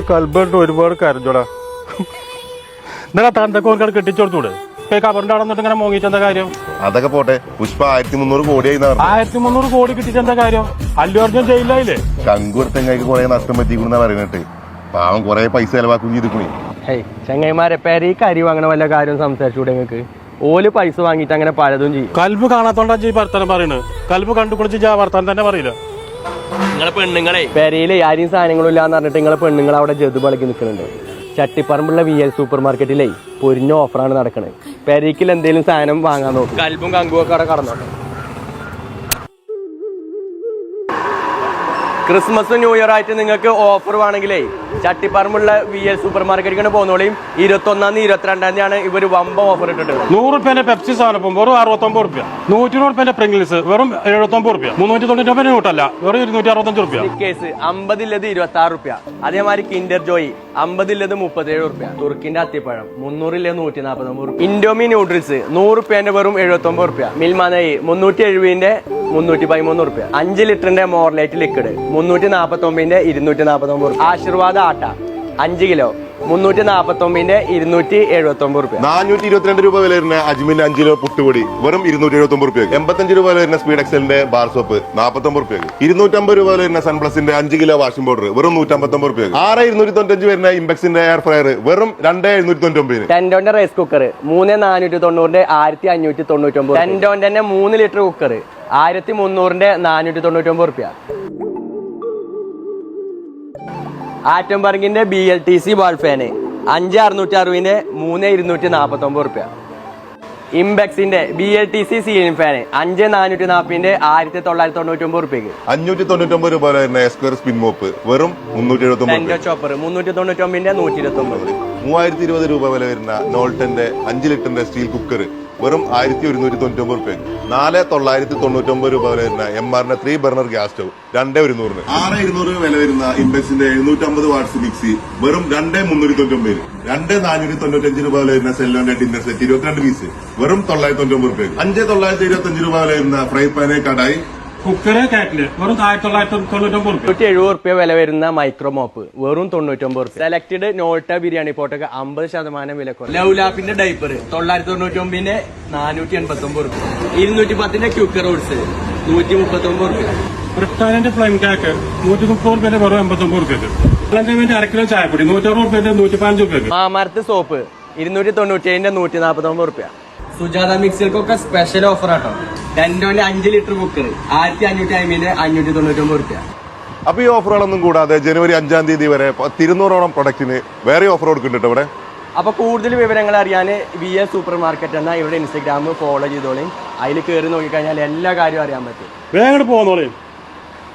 കൽബിട്ട് ഒരുപാട് കരഞ്ഞോടാ. ഇന്നലെ തന്തൊക്കെ ഓർക്കാട് കെട്ടിച്ചോടത്തൂടെ കബറിന്റെ അവിടെ നിന്നിട്ട് ഇങ്ങനെ മോങ്ങിച്ചെന്താ കാര്യം? അതൊക്കെ പോട്ടെ. പുഷ്പ 1300 കോടിയായി. 1300 കോടി കിട്ടിച്ചെന്താ കാര്യം? അല്ലു അർജുൻ ജയിലായില്ലേ? കങ്കുവർത്തെങ്ങായിക്ക് കുറെ നഷ്ടം പറ്റിക്കുന്ന പറയുന്നിട്ട് പാവം കുറെ പൈസ ചെലവാക്കും ചെയ്തിക്കണേ. ചങ്ങായിമാരെ പേര് ഈ കരി വാങ്ങണ വല്ല കാര്യം സംസാരിച്ചൂടെ നിങ്ങൾക്ക്? ഓല് പൈസ വാങ്ങിയിട്ട് അങ്ങനെ പലതും ചെയ്യും. കൽബ് കാണാത്തോണ്ടാ വർത്താനം പറയണത്. കൽബ് കണ്ടുപിടിച്ച് വർത്താനം തന്നെ പറയില്ല. നിങ്ങളെ പെണ്ണുങ്ങളെ പെരയില് ആരും സാധനങ്ങളും ഇല്ലാന്ന് പറഞ്ഞിട്ട് നിങ്ങളെ പെണ്ണുങ്ങൾ അവിടെ ജതുപളക്കി നിൽക്കുന്നുണ്ട്. ചട്ടിപ്പറമ്പുള്ള VL സൂപ്പർ മാർക്കറ്റിലേ പൊരിഞ്ഞ ഓഫറാണ് നടക്കണത്. പെരയ്ക്കിൽ എന്തെങ്കിലും സാധനം വാങ്ങാൻ നോക്കും. കൽബും കങ്കും ഒക്കെ അവിടെ കടന്നോട്ടെ. ക്രിസ്മസ് ന്യൂ ഇയർ ആയിട്ട് നിങ്ങൾക്ക് ഓഫർ വേണമെങ്കിലേ ചട്ടിപ്പറമ്പുള്ള VL സൂപ്പർ മാർക്കറ്റിൽ പോകുന്നോളെയും 21-ാം 22-ാം തീയതിയാണ് ഇവർ വമ്പ ഓഫർ ഇട്ടിട്ടുള്ളത്. 100 റുപ്യന്റെ പെപ്സി സാധനം വെറും 69 റുപ്യ. 120 റുപ്യന്റെ പ്രിംഗിൾസ് വെറും 79 റുപ്യ. 399 നോട്ടല്ല വെറും 265 റുപ്യ. കേസ് 50 ഉള്ളത് 26 റുപ്യ. അതേമാതിരി കിൻഡർ ജോയ് 50 ഉള്ളത് 37 റുപ്യ. തുർക്കിന്റെ അത്തിപ്പഴം 300 149 റുപ്യ. ഇൻഡോമി നൂഡിൽസ് 100 റുപ്യന്റെ വെറും 79 റുപ്യ. മിൽമാനയി 370ന്റെ 313 റുപ്യ. 5 ലിറ്ററിന്റെ മോർലൈറ്റ് ലിക്വിഡ് 349ന്റെ 249 റുപ്യ. ആശീർവാദ ആട്ട 5 കിലോ 349ന്റെ 279 റുപ്യ. 422 രൂപ വില വരുന്ന അജ്മിന്റെ 5 കിലോ പുട്ടുപൊടി വെറും 279 റുപ്യ. 85 രൂപ വരുന്ന സ്പീഡ് എക്സലിന്റെ ബാർ സോപ്പ് 49 റുപ്യ. 250 രൂപ വരുന്ന സൺപ്ലസിന്റെ 5 കിലോ വാഷിംഗ് പൗഡർ വെറും 159 റുപ്യ. 6295 വരുന്ന ഇംബെക്സിന്റെ എയർ ഫ്രയർ വെറും 2799. ടെൻഡോന്റെ റൈസ് കുക്കർ 3490ന്റെ 1599. ടെൻഡോന്റെ തന്നെ 3 ലിറ്റർ കുക്കർ 1300ന്റെ 499 റുപ്യ. ആറ്റംബർഗിന്റെ BLTC വാൾ ഫാന് 5660ന്റെ 3249 റുപ്യ. ഇംബെക്സിന്റെ BLTC സീലിംഗ് ഫാന് 5440ന്റെ 1999 റുപ്യക്ക്. 599 രൂപ വരുന്ന എസ്ക്വയർ സ്പിൻ മോപ്പ് വെറും 379. ചോപ്പർ 399ന്റെ 129. 3020 രൂപ വില വരുന്ന നോൾട്ടന്റെ 5 ലിറ്ററിന്റെ സ്റ്റീൽ കുക്കർ വെറും 1199 റുപ്യ. 4999 രൂപ വില വരുന്ന MRന്റെ 3 ബർണർ ഗ്യാസ് സ്റ്റവ് 2100. 6200 വില വരുന്ന ഇംബെക്സിന്റെ 750 വാട്ട്സ് മിക്സി വെറും 2399. 2495 രൂപ വില വരുന്ന സെല്ലോന്റെ ഡിന്നർ സെറ്റ് 22 പീസ് വെറും 999 റുപ്യ. 5925 രൂപ വില വരുന്ന ഫ്രൈ പാന് കടായി കുക്കറ് കാറ്റില് വെറും 1999 റുപ്യ. 170 റുപ്യ വില വരുന്ന മൈക്രോ മോപ്പ് വെറും 99 റുപ്യ. സെലക്ടഡ് നോൾട്ട ബിരിയാണി പോട്ടൊക്കെ 50% വിലക്കുറവ്. ലൗലാപ്പിന്റെ ഡൈപ്പർ 999ന്റെ 489 റുപ്യ. 210ന്റെ ക്യൂക്കർ ഓട്സ് 139 റുപ്യ. ബ്രിട്ടാനിന്റെ ഫ്ലൈം കേക്ക് 130 റുപ്യന്റെ വെറും 89 റുപ്യക്ക്. 1 കിലോ ചായപ്പൊടി 160 റുപ്യന്റെ 115 റുപ്യക്ക്. മാമരത്ത് സോപ്പ് 297ന്റെ 149 റുപ്യ. സുജാത മിക്സികൾക്കൊക്കെ സ്പെഷ്യൽ ഓഫർ ആട്ടോ. ടെൻഡോന്റെ 5 ലിറ്റർ കുക്കർ 1550ന്റെ 599 റുപ്യ. അപ്പൊ ഈ ഓഫറുകളൊന്നും കൂടാതെ ജനുവരി 5-ാം തീയതി വരെ 200ഓളം പ്രൊഡക്റ്റിന് വേറെ ഓഫർ കൊടുക്കുന്നുണ്ട് ഇവിടെ. അപ്പൊ കൂടുതൽ വിവരങ്ങൾ അറിയാൻ VL സൂപ്പർ മാർക്കറ്റ് എന്ന ഇവിടെ ഇൻസ്റ്റഗ്രാം ഫോളോ ചെയ്തോളി. അതിൽ കയറി നോക്കിക്കഴിഞ്ഞാൽ എല്ലാ കാര്യവും അറിയാൻ പറ്റും. വേഗം പോകുന്നോളേ.